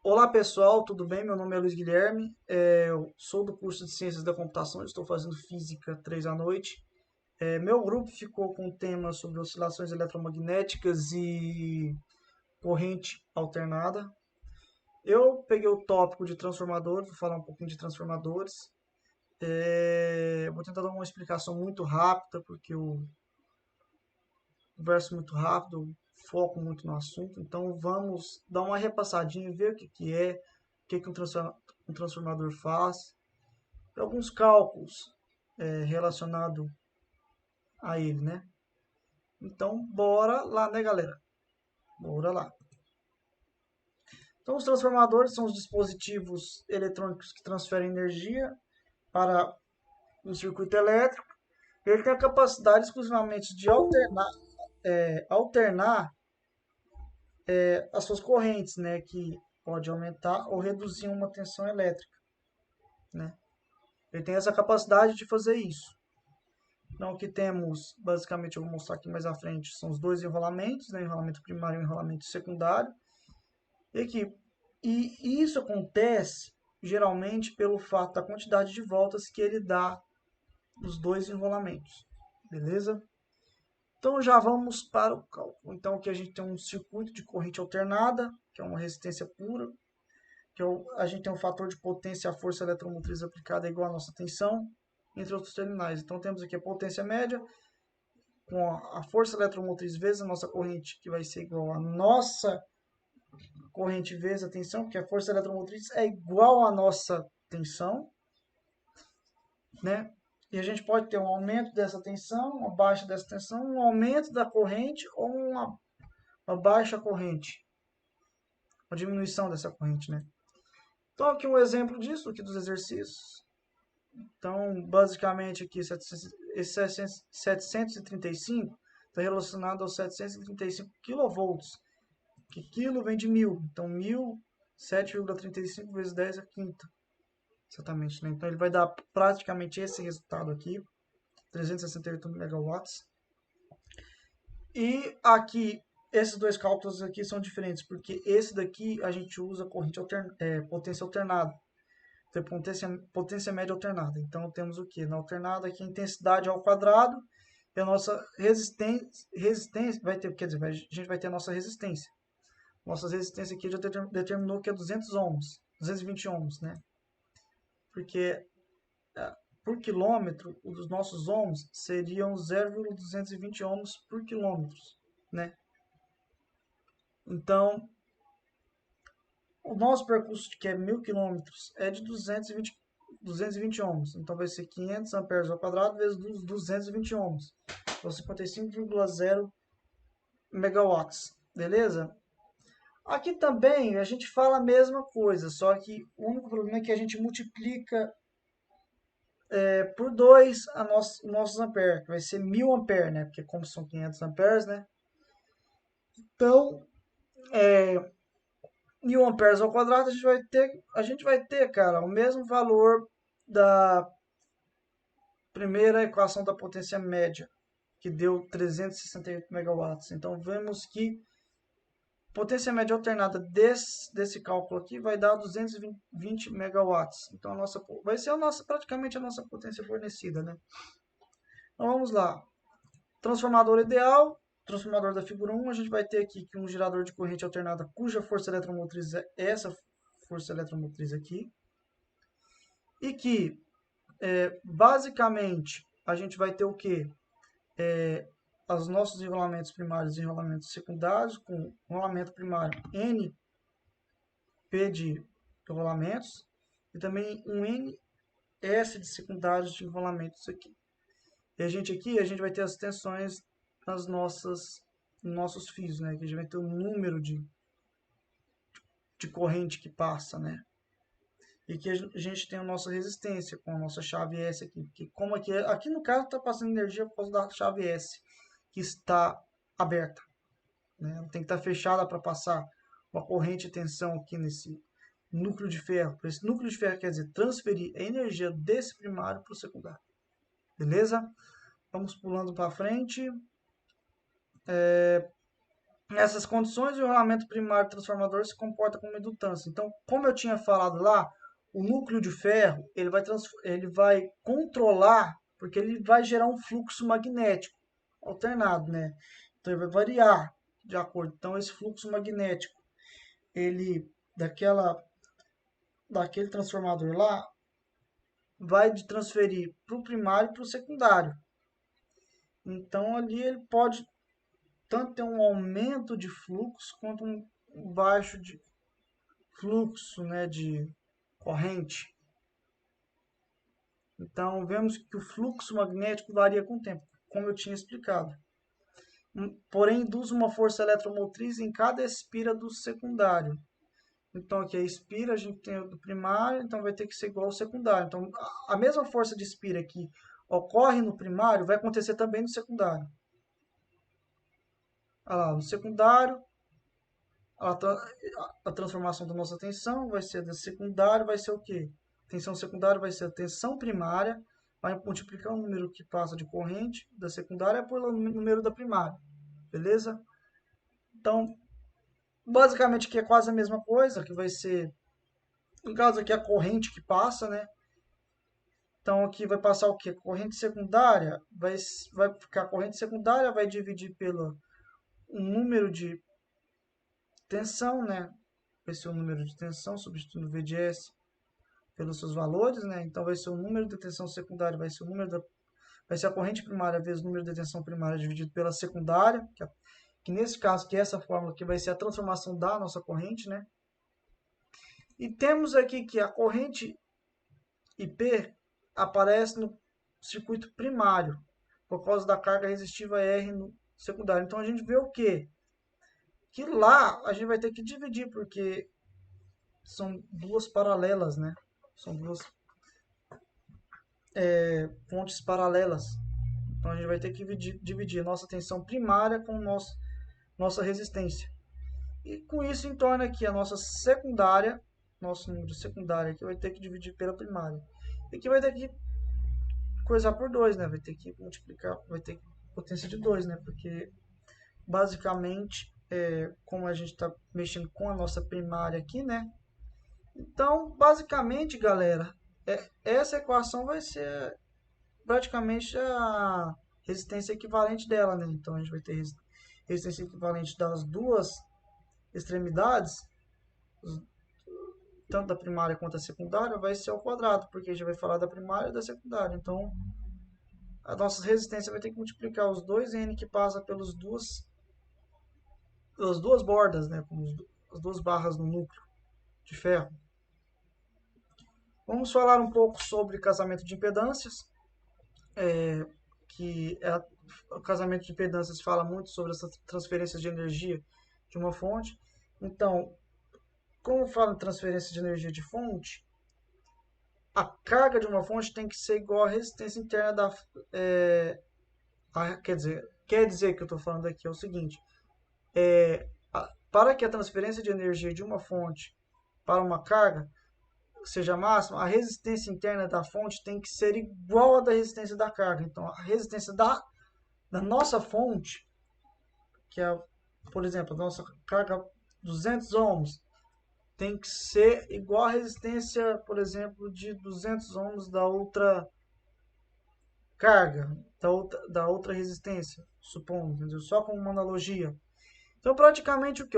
Olá pessoal, tudo bem? Meu nome é Luiz Guilherme, eu sou do curso de Ciências da Computação, estou fazendo Física 3 à noite. Meu grupo ficou com o tema sobre oscilações eletromagnéticas e corrente alternada. Eu peguei o tópico de transformadores, vou falar um pouquinho de transformadores. Vou tentar dar uma explicação muito rápida, porque eu converso muito rápido, foco muito no assunto. Então vamos dar uma repassadinha, ver o que é, o que um transformador faz, alguns cálculos relacionados a ele, né? Então bora lá, né, galera? Bora lá. Então os transformadores são os dispositivos eletrônicos que transferem energia para um circuito elétrico. Ele tem a capacidade exclusivamente de alternar as suas correntes, né, que pode aumentar ou reduzir uma tensão elétrica, né? Ele tem essa capacidade de fazer isso. Então, o que temos, basicamente, eu vou mostrar aqui mais à frente, são os dois enrolamentos, né, enrolamento primário e enrolamento secundário. E isso acontece, geralmente, pelo fato da quantidade de voltas que ele dá nos dois enrolamentos, beleza? Então, já vamos para o cálculo. Então, aqui a gente tem um circuito de corrente alternada, que é uma resistência pura, a gente tem um fator de potência, a força eletromotriz aplicada é igual à nossa tensão, entre outros terminais. Então temos aqui a potência média, com a força eletromotriz vezes a nossa corrente, que vai ser igual à nossa corrente vezes a tensão, porque a força eletromotriz é igual à nossa tensão, né? E a gente pode ter um aumento dessa tensão, uma baixa dessa tensão, um aumento da corrente ou uma baixa corrente, uma diminuição dessa corrente, né? Então aqui um exemplo disso, aqui dos exercícios. Então, basicamente aqui, esse 735 está relacionado aos 735 kV, que quilo vem de 1000. Então, 1000, 7,35 vezes 10 é a quinta. Exatamente, né? Então, ele vai dar praticamente esse resultado aqui, 368 megawatts. E aqui, esses dois cálculos aqui são diferentes, porque esse daqui a gente usa potência alternada. Tem potência média alternada. Então temos o que? Na alternada aqui a intensidade ao quadrado e a nossa resistência vai ter, quer dizer, a gente vai ter a nossa resistência. Nossa resistência aqui já determinou que é 200 ohms, 220 ohms, né? Porque por quilômetro, os nossos ohms seriam 0,220 ohms por quilômetro, né? Então, o nosso percurso, que é 1000 quilômetros, é de 220 ohms. Então vai ser 500 amperes ao quadrado vezes 220 ohms. Então 55,0 megawatts. Beleza? Aqui também a gente fala a mesma coisa, só que o único problema é que a gente multiplica por 2 os nossos amperes, que vai ser 1000 amperes, né? Porque como são 500 amperes, né? Então, 1000 amperes ao quadrado, a gente vai ter, cara, o mesmo valor da primeira equação da potência média, que deu 368 megawatts. Então, vemos que potência média alternada desse cálculo aqui vai dar 220 megawatts. Então, vai ser praticamente a nossa potência fornecida, né? Então, vamos lá. Transformador ideal. Transformador da figura 1, a gente vai ter aqui que um gerador de corrente alternada cuja força eletromotriz é essa força eletromotriz aqui. E que, basicamente, a gente vai ter o quê? Os nossos enrolamentos primários e enrolamentos secundários, com enrolamento primário N P de enrolamentos e também um NS de secundários de enrolamentos aqui. E a gente vai ter as tensões nos nossos fios, né? Que a gente vai ter o número de corrente que passa, né? E que a gente tem a nossa resistência com a nossa chave S aqui. Porque como aqui no caso está passando energia por causa da chave S, que está aberta. Né? Ela tem que estar fechada para passar uma corrente de tensão aqui nesse núcleo de ferro. Esse núcleo de ferro quer dizer transferir a energia desse primário para o secundário. Beleza? Vamos pulando para frente. Nessas condições, o enrolamento primário transformador se comporta como indutância. Então, como eu tinha falado lá, o núcleo de ferro ele vai controlar, porque ele vai gerar um fluxo magnético alternado, né? Então, ele vai variar de acordo. Então, esse fluxo magnético, ele daquele transformador lá, vai transferir para o primário e para o secundário. Então, ali ele pode tanto ter um aumento de fluxo quanto um baixo de fluxo, né, de corrente. Então, vemos que o fluxo magnético varia com o tempo, como eu tinha explicado. Porém, induz uma força eletromotriz em cada espira do secundário. Então, aqui a espira, a gente tem o do primário, então vai ter que ser igual ao secundário. Então, a mesma força de espira que ocorre no primário vai acontecer também no secundário. Olha lá, no secundário, a transformação da nossa tensão vai ser da secundária, vai ser o quê? Tensão secundária vai ser a tensão primária, vai multiplicar o número que passa de corrente da secundária pelo número da primária, beleza? Então, basicamente aqui é quase a mesma coisa, que vai ser, no caso aqui a corrente que passa, né? Então aqui vai passar o quê? Corrente secundária, vai ficar a corrente secundária, vai dividir pelo um número de tensão, né? Vai ser o número de tensão, substituindo o VDS pelos seus valores, né? Então vai ser o número de tensão secundária, vai ser a corrente primária vezes o número de tensão primária dividido pela secundária, que nesse caso, que é essa fórmula que vai ser a transformação da nossa corrente, né? E temos aqui que a corrente IP aparece no circuito primário, por causa da carga resistiva R no secundário. Então a gente vê o quê? Que lá a gente vai ter que dividir, porque são duas paralelas, né? São duas pontes paralelas. Então a gente vai ter que dividir nossa tensão primária com nossa resistência. E com isso em torna aqui a nossa secundária, nosso número de secundária aqui vai ter que dividir pela primária. E aqui vai ter que coisar por 2, né? Vai ter que multiplicar, vai ter potência de 2, né? Porque basicamente, como a gente está mexendo com a nossa primária aqui, né? Então, basicamente, galera, essa equação vai ser praticamente a resistência equivalente dela, né? Então, a gente vai ter resistência equivalente das duas extremidades, tanto da primária quanto da secundária, vai ser ao quadrado, porque a gente vai falar da primária e da secundária. Então, a nossa resistência vai ter que multiplicar os 2N que passa pelas duas bordas, né? As duas barras no núcleo de ferro. Vamos falar um pouco sobre casamento de impedâncias, o casamento de impedâncias fala muito sobre essa transferência de energia de uma fonte. Então, como fala em transferência de energia de fonte, a carga de uma fonte tem que ser igual à resistência interna quer dizer que eu estou falando aqui é o seguinte, para que a transferência de energia de uma fonte para uma carga seja máxima, a resistência interna da fonte tem que ser igual à da resistência da carga. Então, a resistência da nossa fonte, que é, por exemplo, a nossa carga 200 ohms, tem que ser igual à resistência, por exemplo, de 200 ohms da outra carga, da outra resistência, supondo, entendeu? Só como uma analogia. Então, praticamente o que?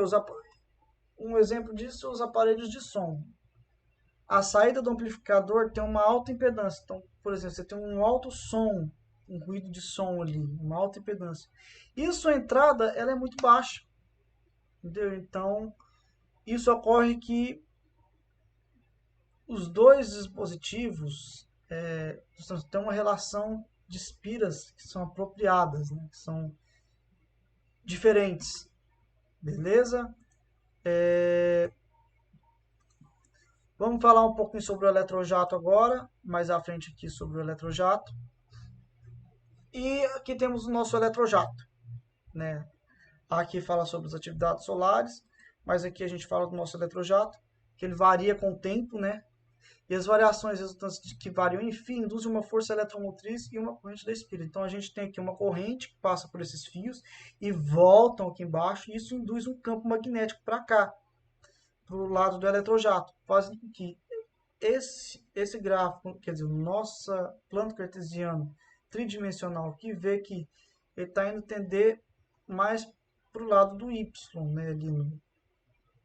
Um exemplo disso, os aparelhos de som. A saída do amplificador tem uma alta impedância. Então, por exemplo, você tem um alto som, um ruído de som ali, uma alta impedância. E a sua entrada, ela é muito baixa. Entendeu? Então, isso ocorre que os dois dispositivos têm uma relação de espiras que são apropriadas, né? Que são diferentes. Beleza? Vamos falar um pouquinho sobre o eletrojato agora, mais à frente aqui sobre o eletrojato. E aqui temos o nosso eletrojato, né? Aqui fala sobre as atividades solares, mas aqui a gente fala do nosso eletrojato, que ele varia com o tempo, né? E as variações resultantes que variam em φ induzem uma força eletromotriz e uma corrente da espira. Então a gente tem aqui uma corrente que passa por esses fios e voltam aqui embaixo, e isso induz um campo magnético para cá, para o lado do eletrojato, fazendo com que esse gráfico, quer dizer, nossa plano cartesiano tridimensional aqui, vê que ele está indo tender mais para o lado do y, né, ali no,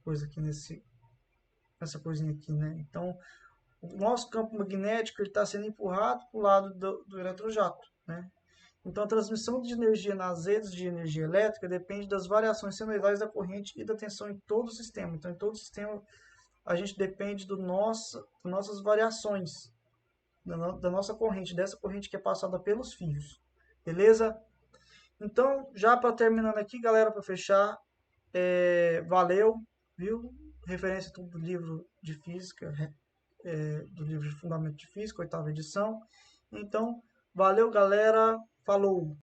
coisa aqui nessa coisinha aqui, né? Então, o nosso campo magnético está sendo empurrado para o lado do eletrojato, né? Então, a transmissão de energia nas redes de energia elétrica depende das variações senoidais da corrente e da tensão em todo o sistema. Então, em todo o sistema, a gente depende das nossas variações, da nossa corrente, dessa corrente que é passada pelos fios. Beleza? Então, já para terminando aqui, galera, para fechar, valeu, viu? Referência tudo do livro de física, do livro de Fundamento de Física, 8ª edição. Então, valeu, galera. Falou!